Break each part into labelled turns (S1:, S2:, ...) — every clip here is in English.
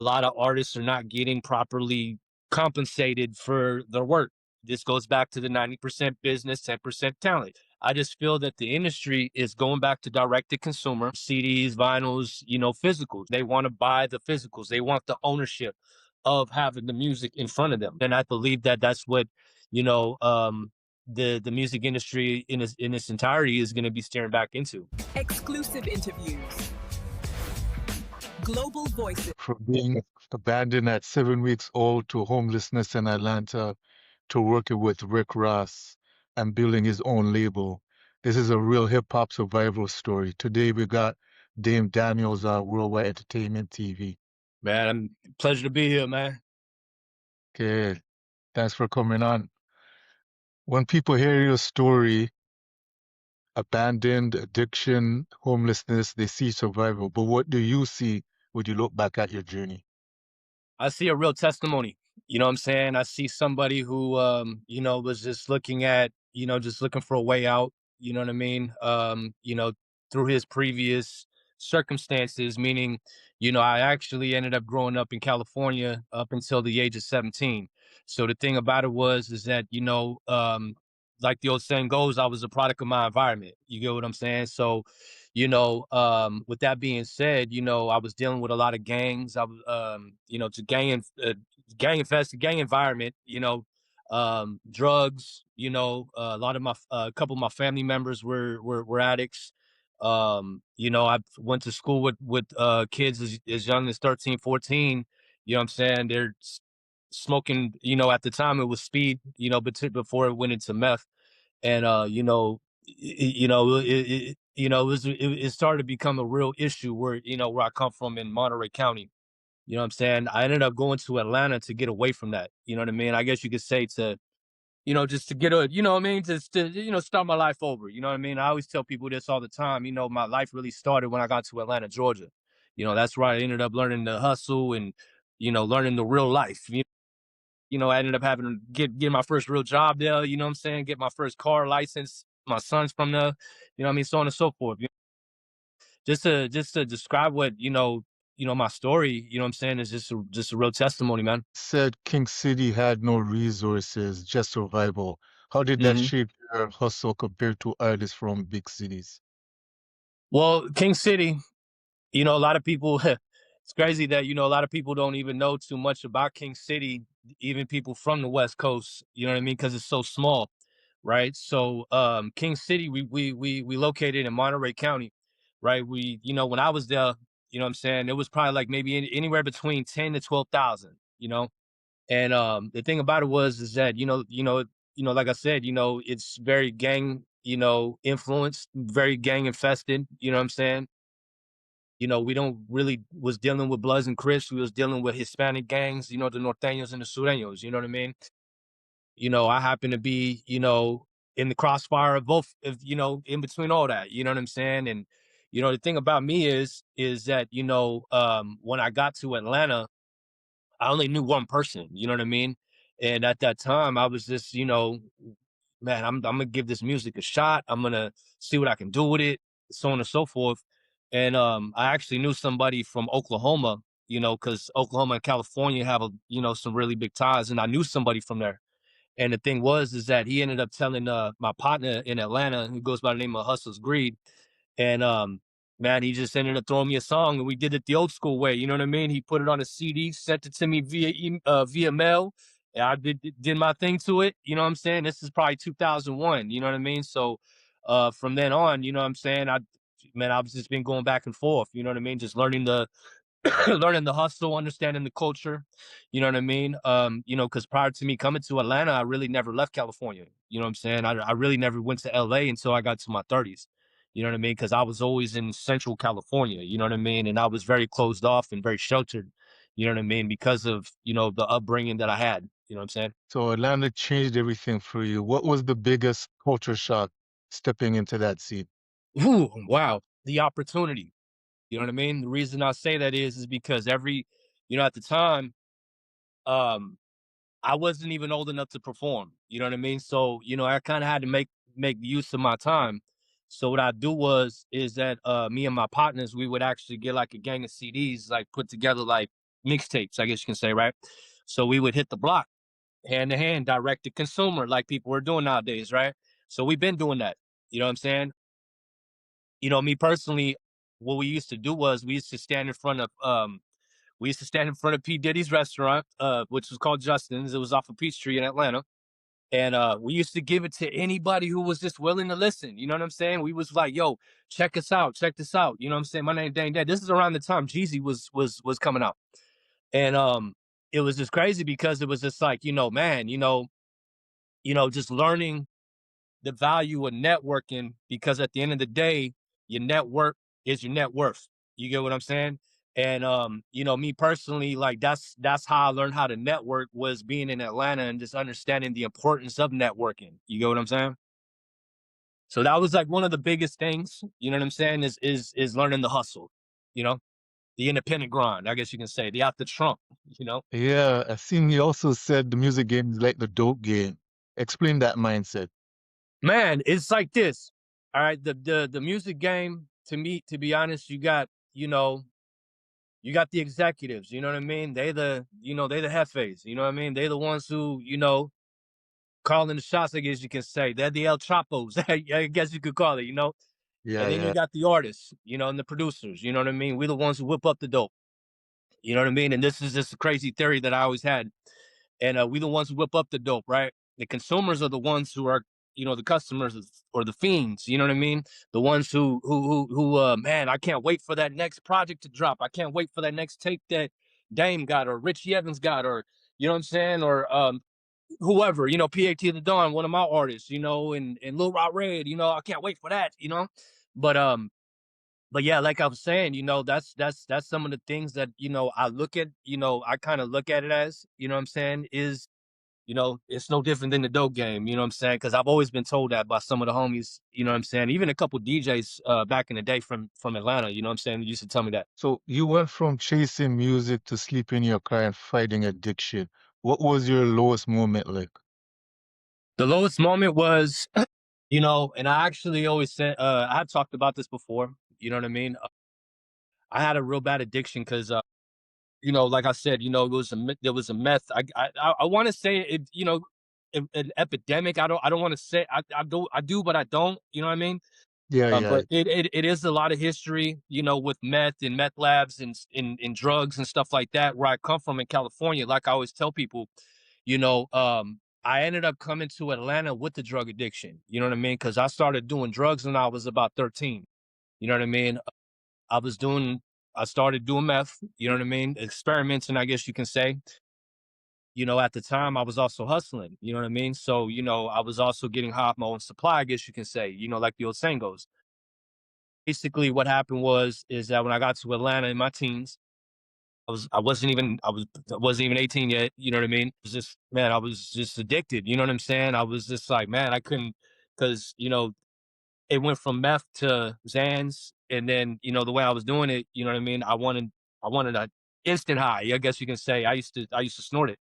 S1: A lot of artists are not getting properly compensated for their work. This goes back to the 90% business, 10% talent. I just feel that the industry is going back to direct to consumer, CDs, vinyls, physicals. They want to buy the physicals. They want the ownership of having the music in front of them. And I believe that that's what, you know, um, the music industry in its entirety is going to be staring back into.
S2: Exclusive interviews. Global voices.
S3: From being abandoned at 7 weeks old to homelessness in Atlanta to working with Rick Ross and building his own label. This is a real hip hop survival story. Today we got Dame Daniels on Worldwide Entertainment TV.
S1: Man, pleasure to be here, man.
S3: Okay, thanks for coming on. When people hear your story, abandoned, addiction, homelessness, they see survival. But what do you see when you look back at your journey?
S1: I see a real testimony. You know what I'm saying? I see somebody who, was just looking at, just looking for a way out. You know what I mean? Through his previous circumstances, meaning, I actually ended up growing up in California up until the age of 17. So the thing about it is that, like the old saying goes, I was a product of my environment. You get what I'm saying? So, with that being said, I was dealing with a lot of gangs. I was, it's a gang infested, gang environment. Drugs. A lot of a couple of my family members were addicts. I went to school with kids as young as 13, 14. You know what I'm saying? They're smoking. At the time it was speed. But before it went into meth, and it started to become a real issue where I come from in Monterey County. You know what I'm saying? I ended up going to Atlanta to get away from that. You know what I mean? I guess you could say to, just to get you know what I mean? Just to, start my life over. You know what I mean? I always tell people this all the time. My life really started when I got to Atlanta, Georgia. That's where I ended up learning the hustle and, learning the real life. I ended up having to get my first real job there, you know what I'm saying? Get my first car license. My son's from there, you know what I mean? So on and so forth. Just to describe what, my story, you know what I'm saying, is just a real testimony, man.
S3: Said King City had no resources, just survival. How did that
S1: hmm
S3: shape your hustle compared to artists from big cities?
S1: Well, King City, a lot of people, it's crazy that, a lot of people don't even know too much about King City, even people from the West Coast, you know what I mean? Because it's so small, right? So, King City, we located in Monterey County, right? When I was there, you know what I'm saying, it was probably like maybe anywhere between 10 to 12,000, And the thing about it is that, like I said, it's very gang, influenced, very gang infested, you know what I'm saying? We don't really was dealing with Bloods and Crips. We was dealing with Hispanic gangs, the Norteños and the Sureños, you know what I mean? I happen to be, in the crossfire of both, in between all that, you know what I'm saying? And, the thing about me is that, when I got to Atlanta, I only knew one person, you know what I mean? And at that time, I was just, man, I'm gonna give this music a shot. I'm gonna see what I can do with it, so on and so forth. And I actually knew somebody from Oklahoma, because Oklahoma and California have some really big ties, and I knew somebody from there. And the thing is that he ended up telling my partner in Atlanta, who goes by the name of Hustler's Greed, and man, he just ended up throwing me a song, and we did it the old school way. You know what I mean? He put it on a CD, sent it to me via mail. And I did my thing to it. You know what I'm saying? This is probably 2001. You know what I mean? So from then on, you know what I'm saying? I've just been going back and forth. You know what I mean? Just learning the learning the hustle, understanding the culture. You know what I mean? Because prior to me coming to Atlanta, I really never left California. You know what I'm saying? I really never went to LA until I got to my 30s. You know what I mean? Because I was always in Central California. You know what I mean? And I was very closed off and very sheltered. You know what I mean? Because of the upbringing that I had. You know what I'm saying?
S3: So Atlanta changed everything for you. What was the biggest culture shock stepping into that scene?
S1: Ooh, wow, the opportunity. You know what I mean? The reason I say that is because at the time, um, I wasn't even old enough to perform. You know what I mean? So, I kind of had to make use of my time. So what I do is that me and my partners, we would actually get like a gang of CDs, like put together like mixtapes, I guess you can say, right? So we would hit the block hand to hand, direct to consumer, like people are doing nowadays, right? So we've been doing that. You know what I'm saying? Me personally, what we used to do was we used to stand in front of P. Diddy's restaurant, which was called Justin's. It was off of Peachtree in Atlanta. And we used to give it to anybody who was just willing to listen. You know what I'm saying? We was like, yo, check us out, check this out. You know what I'm saying? My name Dang Dad. This is around the time Jeezy was coming out. And it was just crazy because it was just like, man, just learning the value of networking, because at the end of the day, your network is your net worth. You get what I'm saying? And me personally, like that's how I learned how to network, was being in Atlanta and just understanding the importance of networking. You get what I'm saying? So that was like one of the biggest things, you know what I'm saying, is learning the hustle, you know, the independent grind, I guess you can say, the out the trunk, you know.
S3: Yeah, I seen you also said the music game is like the dope game. Explain that mindset.
S1: Man, it's like this. All right, the music game, to me, to be honest, you got the executives, you know what I mean? They the hefes, you know what I mean? They the ones who, calling the shots, I guess you can say. They're the El Chapos, I guess you could call it,
S3: Yeah,
S1: And then you
S3: yeah.
S1: got the artists, and the producers, you know what I mean? We're the ones who whip up the dope. You know what I mean? And this is just a crazy theory that I always had. And we the ones who whip up the dope, right? The consumers are the ones who are, the customers or the fiends. You know what I mean? The ones who man, I can't wait for that next project to drop. I can't wait for that next tape that Dame got or Richie Evans got, or you know what I'm saying, or whoever, PAT the Dawn, one of my artists, and Lil Rod Red, I can't wait for that, but but yeah, like I was saying, that's some of the things that, I look at, I kind of look at it as, what I'm saying, is, it's no different than the dope game, you know what I'm saying? Because I've always been told that by some of the homies, you know what I'm saying? Even a couple DJs back in the day from Atlanta, you know what I'm saying, used to tell me that.
S3: So you went from chasing music to sleeping in your car and fighting addiction. What was your lowest moment like?
S1: The lowest moment was, and I actually always said, I had talked about this before, you know what I mean? I had a real bad addiction because like I said, there was a meth. I want to say it, an epidemic. I don't want to say I do, but I don't. You know what I mean?
S3: Yeah, yeah.
S1: But it is a lot of history, with meth and meth labs and drugs and stuff like that. Where I come from in California, like I always tell people, I ended up coming to Atlanta with the drug addiction. You know what I mean? Because I started doing drugs when I was about 13. You know what I mean? I was doing I started doing meth, you know what I mean? Experimenting, I guess you can say. At the time I was also hustling, you know what I mean? So, I was also getting high off my own supply, I guess you can say, like the old saying goes. Basically what happened is that when I got to Atlanta in my teens, I wasn't even 18 yet, you know what I mean? It was just, man, I was just addicted, you know what I'm saying? I was just like, man, I couldn't, because it went from meth to Zans, and then the way I was doing it, you know what I mean. I wanted a instant high. I guess you can say I used to snort it.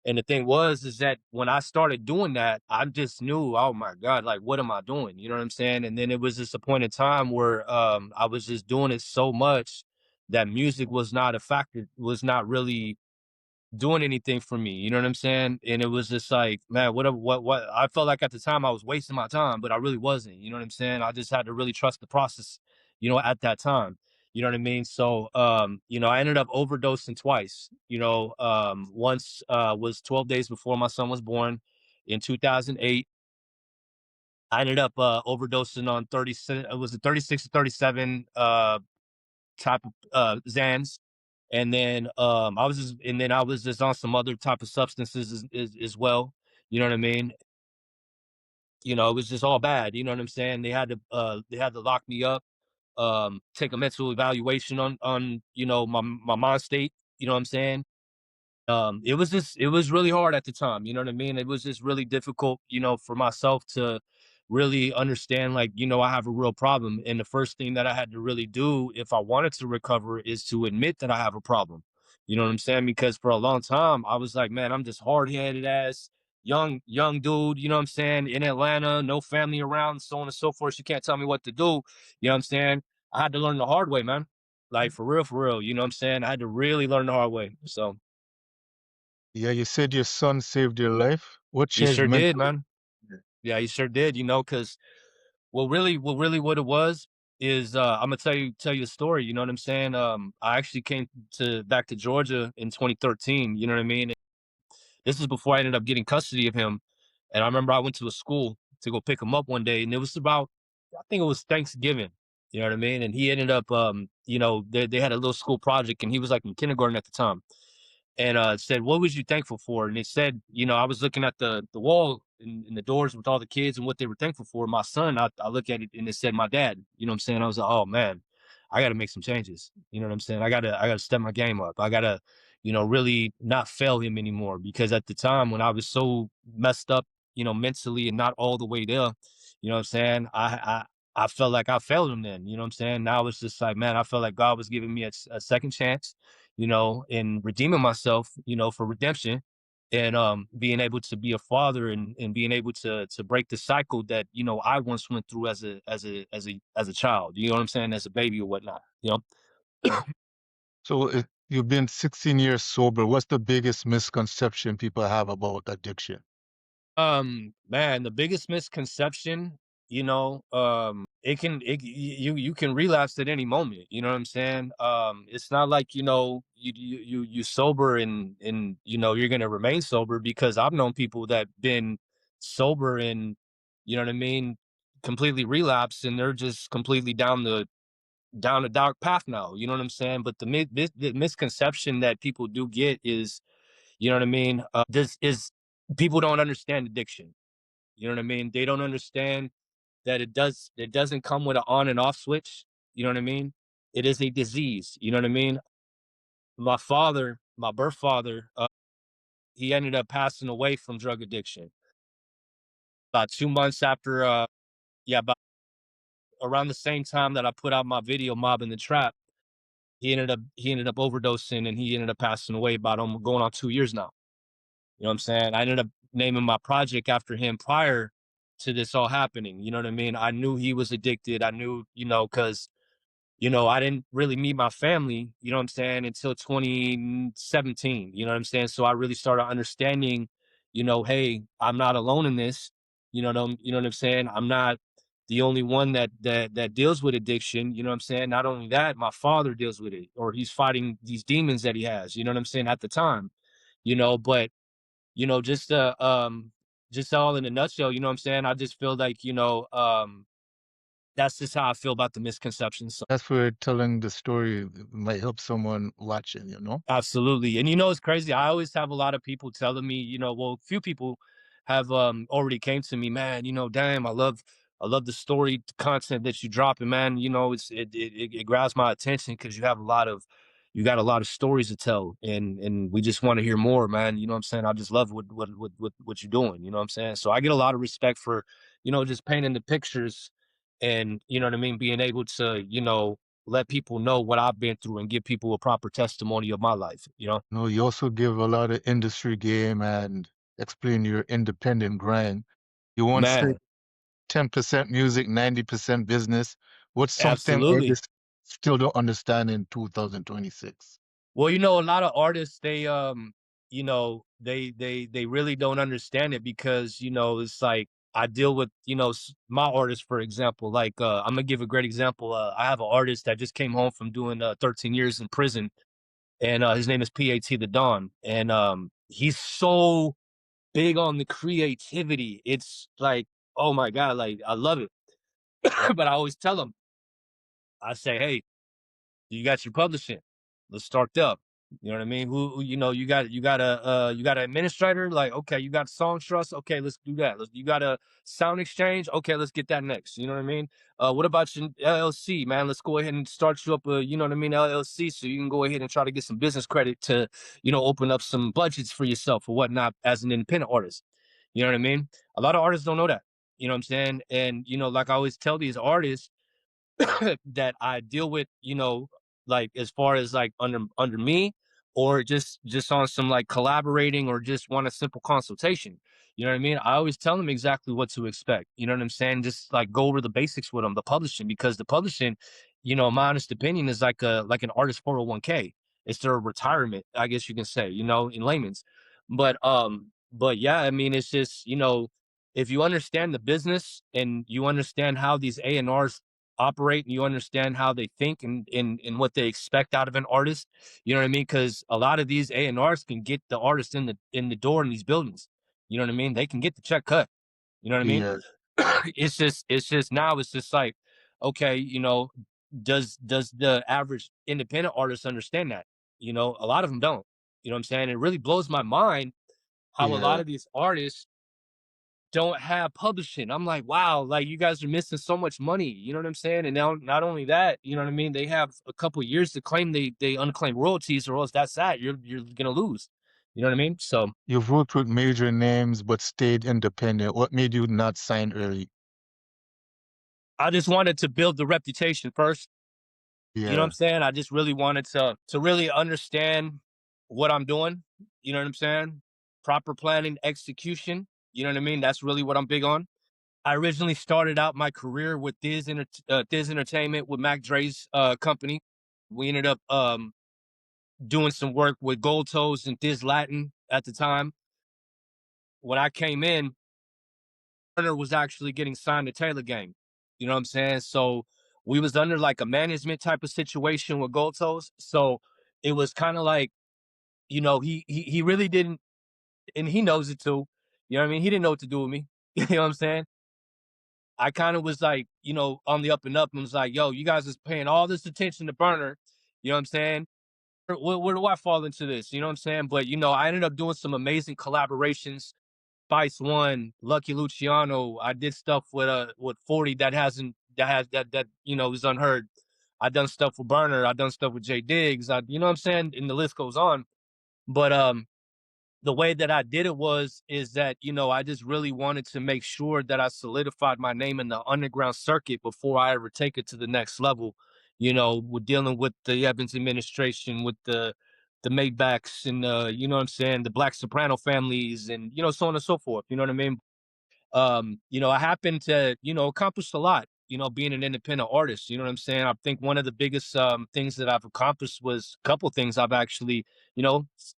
S1: And the thing was, is that when I started doing that, I just knew, oh my God, like what am I doing? You know what I'm saying? And then it was just a point in time where I was just doing it so much that music was not a factor, was not really doing anything for me. You know what I'm saying? And it was just like, man, what I felt like at the time I was wasting my time, but I really wasn't. You know what I'm saying? I just had to really trust the process, at that time. You know what I mean? So I ended up overdosing twice. Once was 12 days before my son was born in 2008. I ended up overdosing on 36, it was a 36 to 37 type of Zans. And then I was just on some other type of substances as well. You know what I mean? It was just all bad. You know what I'm saying? They had to lock me up, take a mental evaluation on my mind state. You know what I'm saying? It was really hard at the time, you know what I mean? It was just really difficult, for myself to really understand, like, I have a real problem. And the first thing that I had to really do if I wanted to recover is to admit that I have a problem. You know what I'm saying? Because for a long time I was like, man, I'm just hard-headed ass young dude, you know what I'm saying, in Atlanta, no family around, so on and so forth. You can't tell me what to do. You know what I'm saying? I had to learn the hard way, man. Like for real. You know what I'm saying? I had to really learn the hard way. So
S3: Yeah, you said your son saved your life. What
S1: he
S3: changed
S1: sure did,
S3: mentally?
S1: man. Yeah, he sure did. Because what it was is I'm gonna tell you a story. You know what I'm saying? I actually came to back to Georgia in 2013. You know what I mean? This is before I ended up getting custody of him. And I remember I went to a school to go pick him up one day, and it was about, I think it was Thanksgiving. You know what I mean? And he ended up, they had a little school project, and he was like in kindergarten at the time. And said, "What was you thankful for?" And it said, I was looking at the wall and the doors with all the kids and what they were thankful for. My son, I look at it and it said, "My dad." You know what I'm saying? I was like, "Oh man, I got to make some changes." You know what I'm saying? I gotta step my game up. I gotta, really not fail him anymore, because at the time when I was so messed up, mentally and not all the way there, you know what I'm saying? I felt like I failed him then. You know what I'm saying? Now it's just like, man, I felt like God was giving me a second chance, and redeeming myself, for redemption, and being able to be a father, and being able to break the cycle that, I once went through as a child, you know what I'm saying, as a baby or whatnot.
S3: So you've been 16 years sober. What's the biggest misconception people have about addiction?
S1: Man, the biggest misconception, you can relapse at any moment. You know what I'm saying? It's not like, you sober, and you're gonna remain sober, because I've known people that been sober and, you know what I mean, completely relapse, and they're just completely down the dark path now. You know what I'm saying? But the misconception that people do get is, you know what I mean, this is, people don't understand addiction. You know what I mean? They don't understand that it doesn't come with an on and off switch. You know what I mean? It is a disease. You know what I mean? My father, my birth father, he ended up passing away from drug addiction about 2 months after. Yeah, about around the same time that I put out my video, "Mob in the Trap." He ended up overdosing, and he ended up passing away about going on 2 years now. You know what I'm saying? I ended up naming my project after him prior to this all happening. You know what I mean? I knew he was addicted. I knew, because, I didn't really meet my family, you know what I'm saying, until 2017. You know what I'm saying? So I really started understanding, hey, I'm not alone in this. You know what I'm saying? I'm not the only one that deals with addiction. You know what I'm saying? Not only that, my father deals with it, or he's fighting these demons that he has, you know what I'm saying, at the time. But just just all in a nutshell, you know what I'm saying? I just feel like, that's just how I feel about the misconceptions. So
S3: That's where telling the story might help someone watching, you know?
S1: absolutely. And it's crazy. I always have a lot of people telling me, well, few people have already came to me, man, damn, I love the story content that you drop, and man, it grabs my attention, because you got a lot of stories to tell, and we just want to hear more, man. You know what I'm saying? I just love what you're doing, you know what I'm saying? So I get a lot of respect for, just painting the pictures, and you know what I mean, being able to, let people know what I've been through, and give people a proper testimony of my life.
S3: No, you also give a lot of industry game and explain your independent grind. You once said
S1: Man,
S3: 10% music, 90% business. What's something
S1: absolutely.
S3: artists still don't understand in 2026?
S1: Well, a lot of artists, they really don't understand it, because, it's like I deal with, my artists, for example, like I'm gonna give a great example. I have an artist that just came home from doing 13 years in prison, and his name is PAT the Don, and he's so big on the creativity. It's like, oh my God, like I love it. But I always tell him, I say, hey, you got your publishing. Let's start up. You know what I mean? You got an administrator. Like, okay, you got song trust. Okay, let's do that. You got a sound exchange. Okay, let's get that next. You know what I mean? What about your LLC, man? Let's go ahead and start you up a, you know what I mean, LLC, so you can go ahead and try to get some business credit to, open up some budgets for yourself or whatnot as an independent artist. You know what I mean? A lot of artists don't know that. You know what I'm saying? And like I always tell these artists, that I deal with, like as far as like under me, or just on some like collaborating, or just want a simple consultation. You know what I mean? I always tell them exactly what to expect. You know what I'm saying? Just like go over the basics with them, the publishing, because the publishing my honest opinion is like an artist 401k. It's their retirement, I guess you can say, in layman's. But yeah, I mean, it's just, if you understand the business and you understand how these A&Rs operate and you understand how they think and what they expect out of an artist, you know what I mean? Because a lot of these A&Rs can get the artist in the door in these buildings. You know what I mean? They can get the check cut. You know what I mean?
S3: Yeah,
S1: It's just now it's just like, okay, does the average independent artist understand that? A lot of them don't. You know what I'm saying? It really blows my mind how a lot
S3: yeah.
S1: of these artists don't have publishing. I'm like, wow, like you guys are missing so much money. You know what I'm saying? And now, not only that, you know what I mean? They have a couple years to claim they unclaimed royalties, or else that's that. You're gonna lose. You know what I mean? So
S3: You've worked with major names but stayed independent. What made you not sign early?
S1: I just wanted to build the reputation first. You know what I'm
S3: Yeah.
S1: saying? I just really wanted to really understand what I'm doing. You know what I'm saying? Proper planning, execution. You know what I mean? That's really what I'm big on. I originally started out my career with Diz Entertainment with Mac Dre's company. We ended up doing some work with Gold Toes and Diz Latin at the time. When I came in, Turner was actually getting signed to Taylor Gang. You know what I'm saying? So we was under like a management type of situation with Gold Toes. So it was kind of like, he really didn't, and he knows it too. You know what I mean? He didn't know what to do with me. You know what I'm saying? I kind of was like, on the up and up, and was like, yo, you guys is paying all this attention to Burner. You know what I'm saying? Where do I fall into this? You know what I'm saying? But I ended up doing some amazing collaborations. Spice One, Lucky Luciano. I did stuff with 40 that hasn't that has that is unheard. I done stuff with Burner. I done stuff with Jay Diggs. You know what I'm saying? And the list goes on. But the way that I did it is that I just really wanted to make sure that I solidified my name in the underground circuit before I ever take it to the next level. With dealing with the Evans administration, with the Maybachs and you know what I'm saying, the Black Soprano families, and so on and so forth. You know what I mean? I happen to, accomplish a lot, being an independent artist. You know what I'm saying? I think one of the biggest things that I've accomplished was a couple things. I've actually,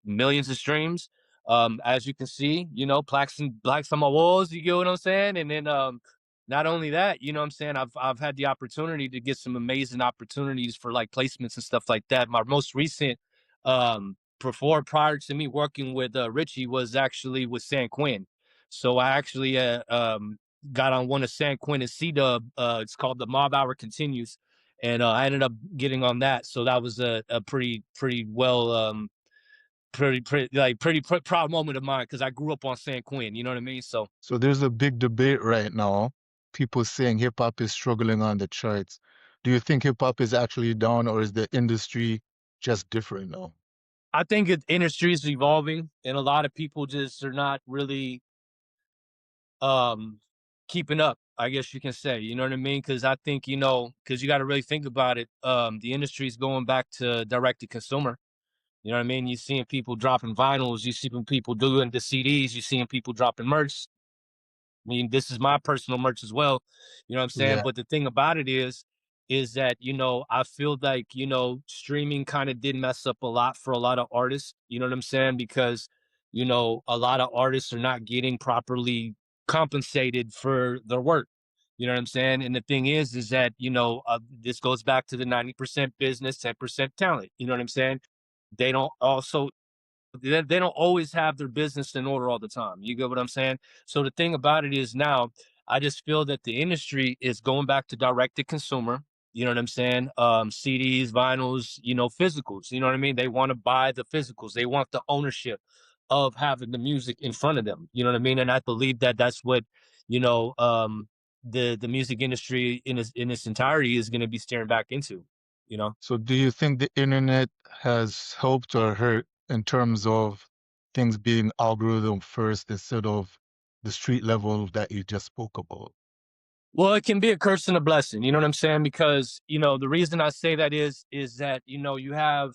S1: millions of streams. As you can see, plaques and blacks on my walls, you get what I'm saying? And then not only that, you know what I'm saying, I've had the opportunity to get some amazing opportunities for like placements and stuff like that. My most recent before prior to me working with Richie was actually with San Quinn. So I actually got on one of San Quinn and C-Dub. It's called The Mob Hour Continues. And I ended up getting on that. So that was a pretty well, pretty proud moment of mine because I grew up on San Quinn. You know what I mean? So
S3: So there's a big debate right now. People saying hip hop is struggling on the charts. Do you think hip hop is actually down or is the industry just different now?
S1: I think the industry is evolving and a lot of people just are not really um keeping up, I guess you can say. You know what I mean? Because I think, because you got to really think about it. The industry is going back to direct to consumer. You know what I mean? You seeing people dropping vinyls, you seeing people doing the CDs, you seeing people dropping merch. I mean, this is my personal merch as well. You know what I'm saying?
S3: Yeah.
S1: But the thing about it is that, I feel like, streaming kind of did mess up a lot for a lot of artists. You know what I'm saying? Because, a lot of artists are not getting properly compensated for their work. You know what I'm saying? And the thing is that, this goes back to the 90% business, 10% talent. You know what I'm saying? They don't also they don't always have their business in order all the time. You get what I'm saying? So the thing about it is now, I just feel that the industry is going back to direct to consumer. You know what I'm saying? CDs, vinyls, physicals. You know what I mean? They want to buy the physicals. They want the ownership of having the music in front of them. You know what I mean? And I believe that that's what you know the music industry in its entirety is going to be staring back into. You know.
S3: So do you think the internet has helped or hurt in terms of things being algorithm first instead of the street level that you just spoke about?
S1: Well, it can be a curse and a blessing. You know what I'm saying? Because the reason I say that is that you have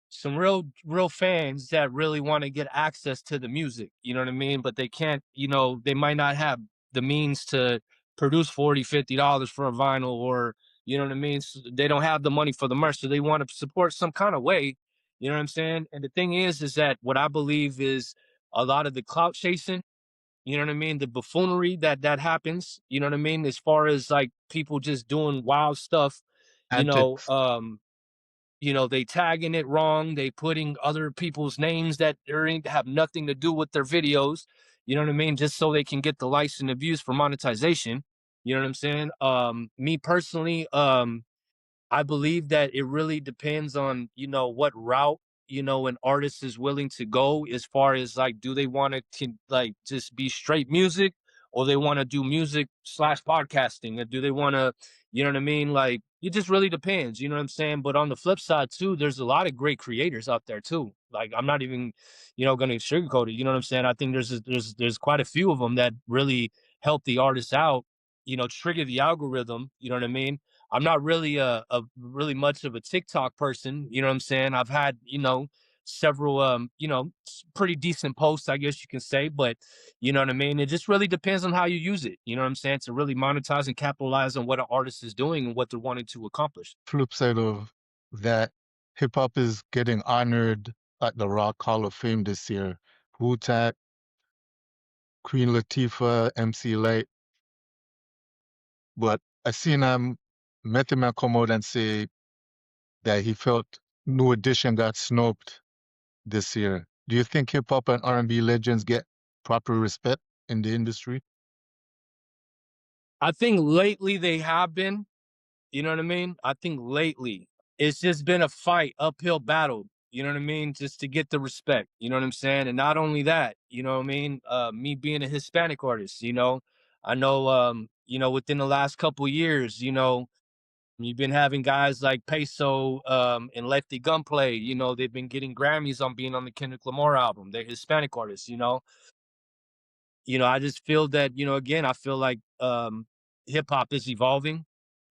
S1: some real fans that really want to get access to the music. You know what I mean? But they can't. They might not have the means to produce $40, $50 for a vinyl, or You know what I mean? So they don't have the money for the merch, so they want to support some kind of way. You know what I'm saying? And the thing is that what I believe is a lot of the clout chasing, you know what I mean? The buffoonery that happens, you know what I mean? As far as like people just doing wild stuff, you know,
S3: Antics.
S1: they tagging it wrong, they putting other people's names that have nothing to do with their videos, you know what I mean? Just so they can get the likes and the views for monetization. You know what I'm saying? Me personally, I believe that it really depends on, what route, an artist is willing to go as far as like, do they want to like just be straight music, or they want to do music slash podcasting, or do they want to, you know what I mean? Like, it just really depends, you know what I'm saying? But on the flip side too, there's a lot of great creators out there too. Like, I'm not even, going to sugarcoat it. You know what I'm saying? I think there's quite a few of them that really help the artists out, trigger the algorithm. You know what I mean? I'm not really a really much of a TikTok person, you know what I'm saying? I've had, several pretty decent posts, I guess you can say, but you know what I mean? It just really depends on how you use it, you know what I'm saying, to really monetize and capitalize on what an artist is doing and what they're wanting to accomplish.
S3: Flip side of that, hip hop is getting honored at the Rock Hall of Fame this year. Wu-Tang, Queen Latifah, MC Light. But I seen Method Man come out and say that he felt New Edition got snubbed this year. Do you think hip hop and R&B legends get proper respect in the industry?
S1: I think lately they have been, you know what I mean? I think lately it's just been a fight, uphill battle, you know what I mean? Just to get the respect, you know what I'm saying? And not only that, you know what I mean? Me being a Hispanic artist, I know, within the last couple years, you've been having guys like Peso and Lefty Gunplay, they've been getting Grammys on being on the Kendrick Lamar album. They're Hispanic artists, I just feel that, again, I feel like hip hop is evolving,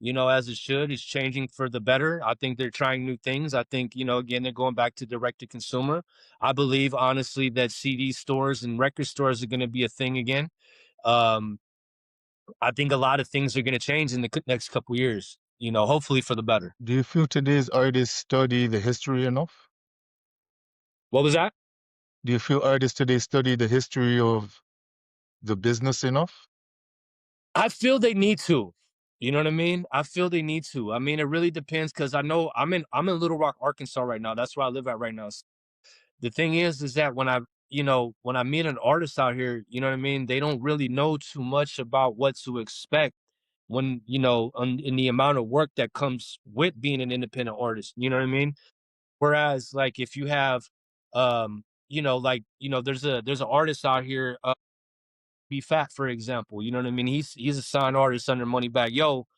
S1: as it should. It's changing for the better. I think they're trying new things. I think, again, they're going back to direct to consumer. I believe, honestly, that CD stores and record stores are going to be a thing again. Um, I think a lot of things are going to change in the next couple years, hopefully for the better.
S3: Do you feel today's artists study the history enough?
S1: What was that?
S3: Do you feel artists today study the history of the business enough?
S1: I feel they need to. You know what I mean? I feel they need to. I mean, it really depends because I know I'm in Little Rock, Arkansas right now. That's where I live at right now. The thing is that when I meet an artist out here, you know what I mean? They don't really know too much about what to expect when, in the amount of work that comes with being an independent artist. You know what I mean? Whereas, like, if you have, there's an artist out here, be Fat, for example. You know what I mean? He's a signed artist under Moneybagg Yo,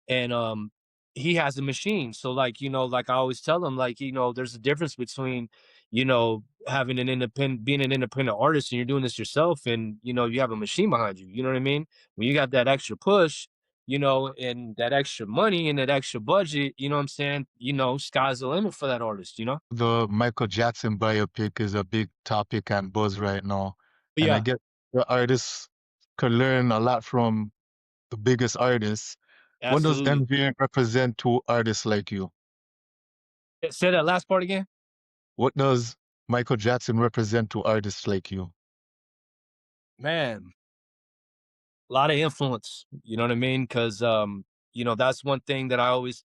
S1: and he has a machine. So like, like I always tell him, like, there's a difference between, having being an independent artist and you're doing this yourself, and you have a machine behind you. You know what I mean? When you got that extra push, and that extra money and that extra budget, you know what I'm saying? Sky's the limit for that artist.
S3: The Michael Jackson biopic is a big topic and buzz right now.
S1: But
S3: And I
S1: yeah,
S3: get the artists could learn a lot from the biggest artists. What does
S1: absolutely.
S3: MV represent to artists like you?
S1: Say that last part again.
S3: What does Michael Jackson represent to artists like you?
S1: Man, a lot of influence, you know what I mean? Because that's one thing that I always,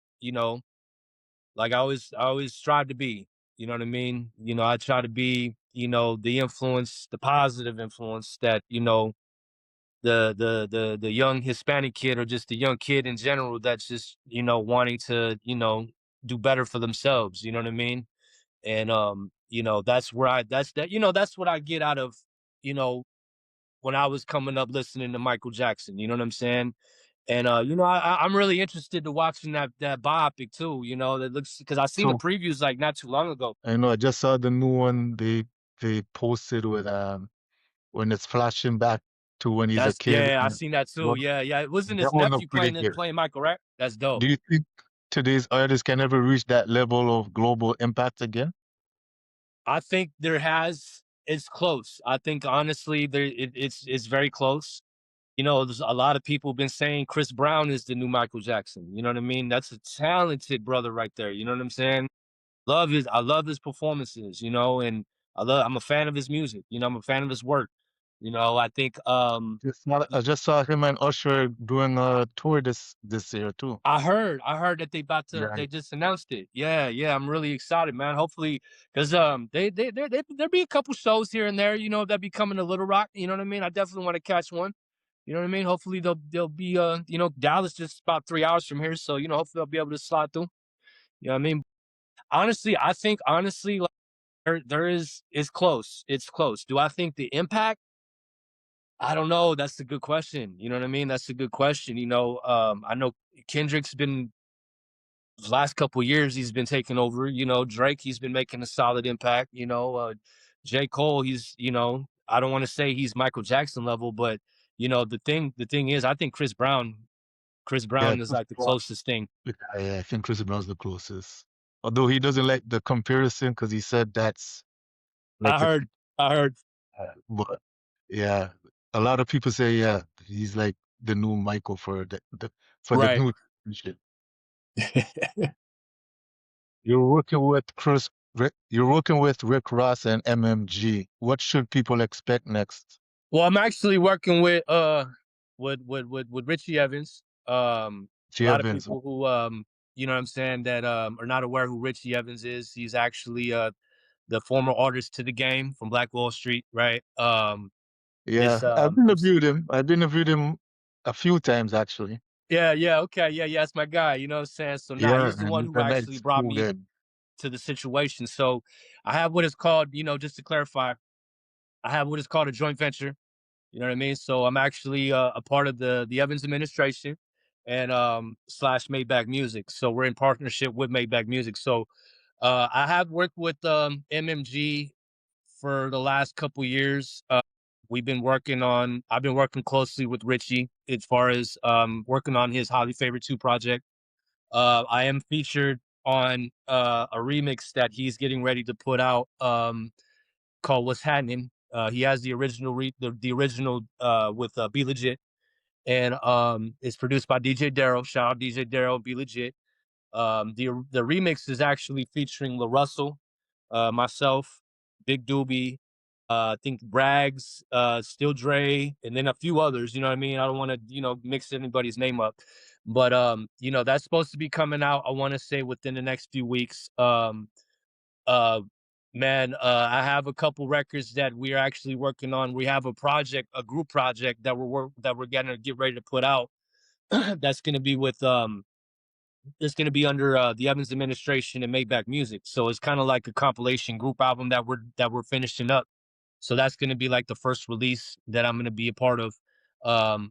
S1: like I always strive to be, you know what I mean? I try to be, the influence, the positive influence that, the young Hispanic kid, or just the young kid in general, that's just, wanting to, do better for themselves, you know what I mean? And that's where that's what I get out of, you know, when I was coming up listening to Michael Jackson, you know what I'm saying? And I'm really interested to watching that biopic too. That looks, because I seen the
S3: So
S1: previews like not too long ago.
S3: I know I just saw the new one they posted with when it's flashing back to when he's a
S1: That's
S3: kid.
S1: Yeah, I seen that too.
S3: Well,
S1: Yeah, yeah. It wasn't
S3: that
S1: his
S3: one look
S1: nephew
S3: pretty
S1: playing
S3: good.
S1: playing Michael, right? That's dope.
S3: Do you think today's artists can ever reach that level of global impact again?
S1: I think it's close. I think honestly, it's very close. there's a lot of people been saying Chris Brown is the new Michael Jackson. You know what I mean? That's a talented brother right there. You know what I'm saying? I love his performances, and I'm a fan of his music. I'm a fan of his work. I think
S3: I just saw him and Usher doing a tour this year too.
S1: I heard that
S3: Yeah,
S1: they just announced it. Yeah, yeah, I'm really excited, man. Hopefully, because there'll be a couple shows here and there, that be coming to Little Rock. You know what I mean? I definitely want to catch one. You know what I mean? Hopefully they'll be Dallas just about 3 hours from here, so hopefully I'll be able to slide through. You know what I mean? Honestly, I think like there is it's close. It's close. Do I think the impact? I don't know. That's a good question. You know what I mean? That's a good question. I know Kendrick's been the last couple years he's been taking over. Drake, he's been making a solid impact. J. Cole, I don't want to say he's Michael Jackson level, but the thing is, I think Chris
S3: yeah,
S1: Brown is like the closest thing.
S3: I think Chris Brown's the closest. Although he doesn't like the comparison because he said that's like
S1: I heard, I heard,
S3: but yeah, a lot of people say yeah, he's like the new Michael for the
S1: right.
S3: new generation. You're working with you're working with Rick Ross and MMG. What should people expect next?
S1: Well, I'm actually working with Richie Evans. A
S3: Richie
S1: lot of
S3: Evans.
S1: people who what I'm saying, that are not aware who Richie Evans is. He's actually the former artist to the game from Black Wall Street, right?
S3: Yeah,
S1: This
S3: I've interviewed him a few times actually.
S1: Yeah, yeah, okay, yeah, yeah, that's my guy. You know what I'm saying? So nah,
S3: Yeah,
S1: he's the one
S3: and
S1: who
S3: I met
S1: actually brought
S3: school
S1: me
S3: then.
S1: to the situation. So I have what is called, just to clarify, I have what is called a joint venture. You know what I mean? So I'm actually a part of the Evans administration and slash Maybach Music. So we're in partnership with Maybach Music. So I have worked with MMG for the last couple years. I've been working closely with Richie as far as working on his Highly Favorite 2 project. I am featured on a remix that he's getting ready to put out, called What's Happening. He has the original with Be Legit, and it's produced by DJ Daryl. Shout out DJ Daryl, Be Legit. The remix is actually featuring La Russell, myself, Big Doobie, I think Brags, Still Dre, and then a few others. You know what I mean? I don't want to mix anybody's name up, but that's supposed to be coming out. I want to say within the next few weeks. Uh, man, I have a couple records that we're actually working on. We have a group project that we're gonna get ready to put out. That's gonna be with it's going to be under the Evans administration and Maybach Music. So it's kind of like a compilation group album that we're finishing up. So that's going to be like the first release that I'm going to be a part of,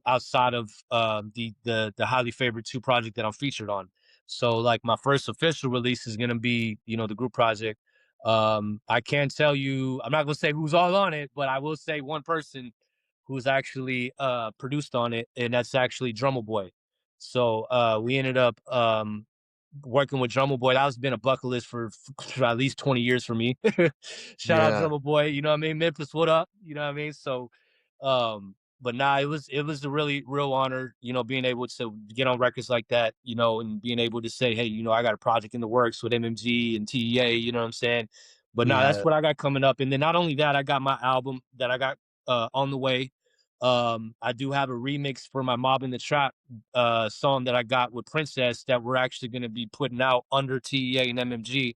S1: outside of the Highly Favorite 2 project that I'm featured on. So like my first official release is going to be the group project. I can't tell you. I'm not going to say who's all on it, but I will say one person who's actually produced on it, and that's actually Drummer Boy. So we ended up working with Drummer Boy. That has been a bucket list for at least 20 years for me. Shout out
S3: Yeah,
S1: Drummer Boy. You know what I mean? Memphis, what up? You know what I mean? So, but nah, it was a really real honor, being able to get on records like that, and being able to say, hey, I got a project in the works with MMG and TEA. You know what I'm saying? But nah, that's
S3: yeah,
S1: what I got coming up. And then not only that, I got my album that I got on the way. I do have a remix for my Mob in the Trap song that I got with Princess that we're actually going to be putting out under TEA and MMG,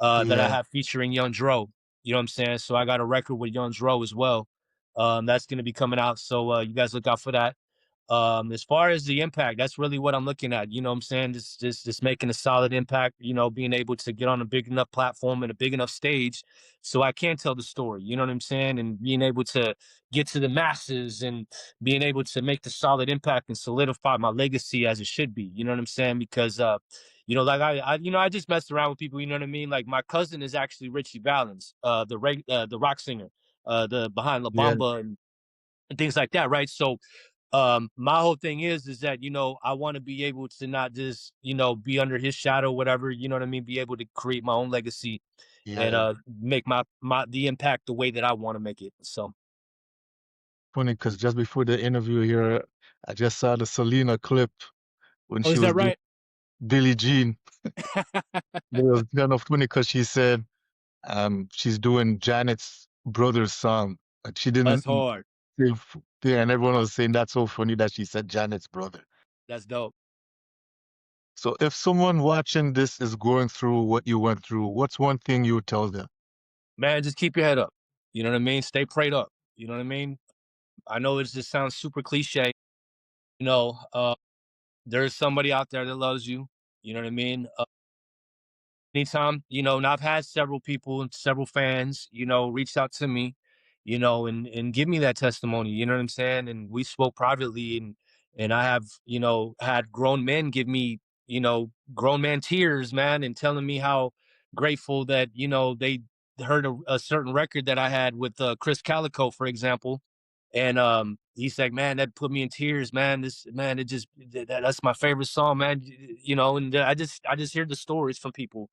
S1: that I
S3: yeah,
S1: have featuring Young Dro. You know what I'm saying? So I got a record with Young Dro as well. That's going to be coming out. So you guys look out for that. As far as the impact, that's really what I'm looking at. You know what I'm saying? Just making a solid impact, being able to get on a big enough platform and a big enough stage so I can tell the story, you know what I'm saying? And being able to get to the masses and being able to make the solid impact and solidify my legacy as it should be, you know what I'm saying? Because like I just messed around with people, you know what I mean? Like my cousin is actually Richie Valens, the rock singer, the behind La
S3: yeah,
S1: Bamba and things like that, right? So my whole thing is that I want to be able to not just be under his shadow, whatever, you know what I mean, be able to create my own legacy and
S3: yeah.
S1: make my the impact the way that I want to make it. So
S3: funny because just before the interview here, I just saw the Selena clip when
S1: Oh,
S3: she
S1: is
S3: was
S1: that
S3: doing
S1: right?
S3: Billie Jean. It was kind of funny because she said she's doing Janet's brother's song. Like she
S1: That's
S3: didn't
S1: hard.
S3: say yeah, and everyone was saying that's so funny that she said Janet's brother.
S1: That's dope.
S3: So if someone watching this is going through what you went through, what's one thing you would tell them?
S1: Man, just keep your head up. You know what I mean? Stay prayed up. You know what I mean? I know it just sounds super cliche. You know, there's somebody out there that loves you. You know what I mean? Anytime, and I've had several people and several fans, reach out to me, and give me that testimony, you know what I'm saying? And we spoke privately, and I have, had grown men give me, grown man tears, man, and telling me how grateful that, they heard a certain record that I had with Chris Calico, for example. And he's like, man, that put me in tears, man. This man, that's my favorite song, man. And I just hear the stories from people,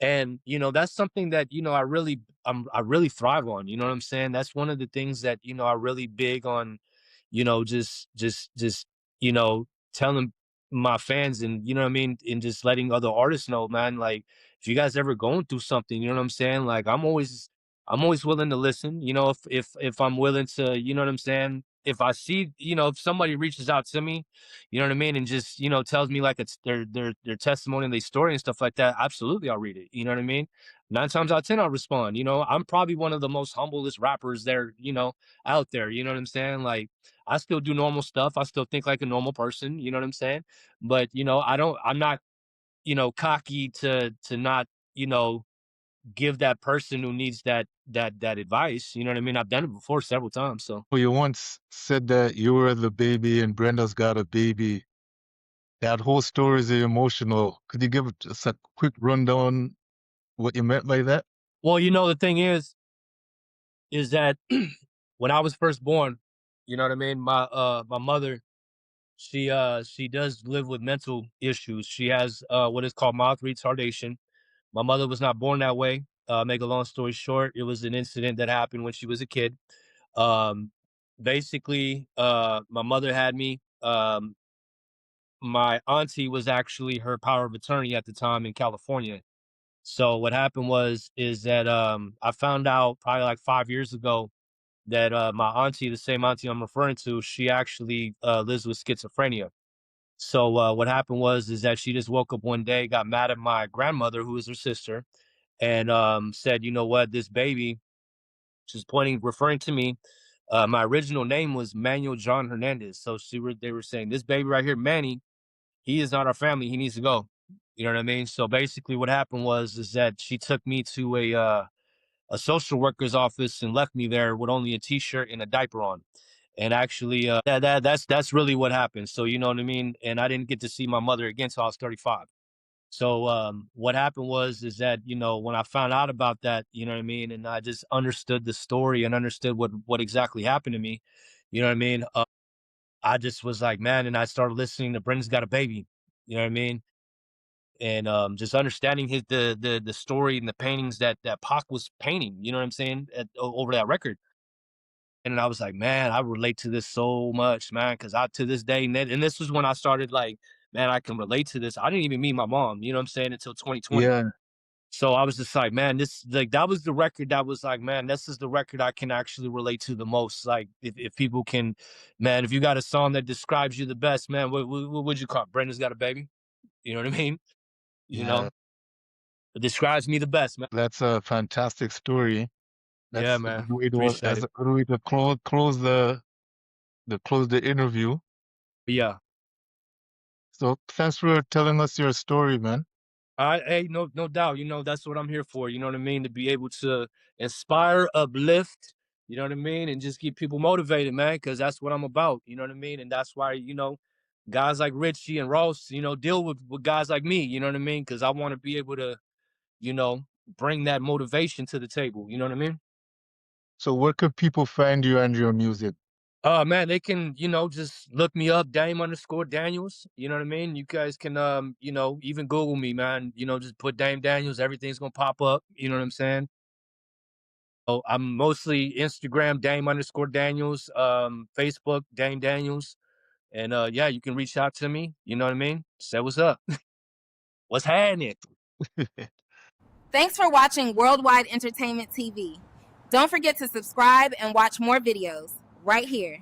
S1: and that's something that I really thrive on, you know what I'm saying? That's one of the things that I really big on, just you know telling my fans, and you know what I mean, and just letting other artists know, man, like, if you guys ever going through something, you know what I'm saying, like, I'm always willing to listen, if I'm willing to, you know what I'm saying, if I see, if somebody reaches out to me, you know what I mean? And just, tells me like it's their testimony and their story and stuff like that. Absolutely, I'll read it. You know what I mean? 9 times out of 10, I'll respond. I'm probably one of the most humblest rappers there, out there. You know what I'm saying? Like, I still do normal stuff. I still think like a normal person. You know what I'm saying? But I'm not, cocky to not, you know, give that person who needs that advice. You know what I mean? I've done it before several times. So.
S3: Well, you once said that you were the baby and Brenda's got a baby. That whole story is emotional. Could you give just a quick rundown what you meant by that?
S1: Well, the thing is that when I was first born, you know what I mean? My mother, she does live with mental issues. She has what is called mild retardation. My mother was not born that way. Make a long story short, it was an incident that happened when she was a kid. Um, Basically, my mother had me. My auntie was actually her power of attorney at the time in California. So what happened is that I found out probably like 5 years ago that my auntie, the same auntie I'm referring to, she actually lives with schizophrenia. So what happened is that she just woke up one day, got mad at my grandmother, who is her sister, and said, "You know what? This baby," she's pointing, referring to me. My original name was Manuel John Hernandez. So they were saying, "This baby right here, Manny, he is not our family. He needs to go." You know what I mean? So basically, what happened is that she took me to a social worker's office and left me there with only a t-shirt and a diaper on. And actually, that's really what happened. So you know what I mean. And I didn't get to see my mother again until I was 35. So what happened is that when I found out about that, you know what I mean, and I just understood the story and understood what exactly happened to me, you know what I mean. I just was like, man, and I started listening to Brenda's Got a Baby, you know what I mean, and just understanding the story and the paintings that Pac was painting, you know what I'm saying, over that record. And I was like, man, I relate to this so much, man, because I to this day, and this was when I started like, man, I can relate to this. I didn't even meet my mom, you know what I'm saying, until 2020.
S3: Yeah.
S1: So I was just like, man, this like that was the record that was like, man, this is the record I can actually relate to the most. Like, if people can, man, if you got a song that describes you the best, man, what would you call it? Brenda's Got a Baby? You know what I mean? You
S3: Yeah.
S1: know, it describes me the best, man.
S3: That's a fantastic story.
S1: Yeah,
S3: That's a
S1: man.
S3: good way to
S1: Appreciate
S3: as
S1: it.
S3: a good way to close the interview.
S1: But yeah.
S3: So thanks for telling us your story, man.
S1: Hey, no doubt. That's what I'm here for. You know what I mean? To be able to inspire, uplift, you know what I mean? And just keep people motivated, man, because that's what I'm about. You know what I mean? And that's why, guys like Richie and Ross, deal with guys like me, you know what I mean? Because I want to be able to, you know, bring that motivation to the table. You know what I mean?
S3: So where could people find you and your music?
S1: Man, they can, just look me up, Dame_Daniels. You know what I mean? You guys can, even Google me, man. Just put Dame Daniels. Everything's gonna pop up. You know what I'm saying? I'm mostly Instagram, Dame_Daniels, Facebook, Dame Daniels. And yeah, you can reach out to me. You know what I mean? Say what's up. What's happening?
S4: Thanks for watching Worldwide Entertainment TV. Don't forget to subscribe and watch more videos right here.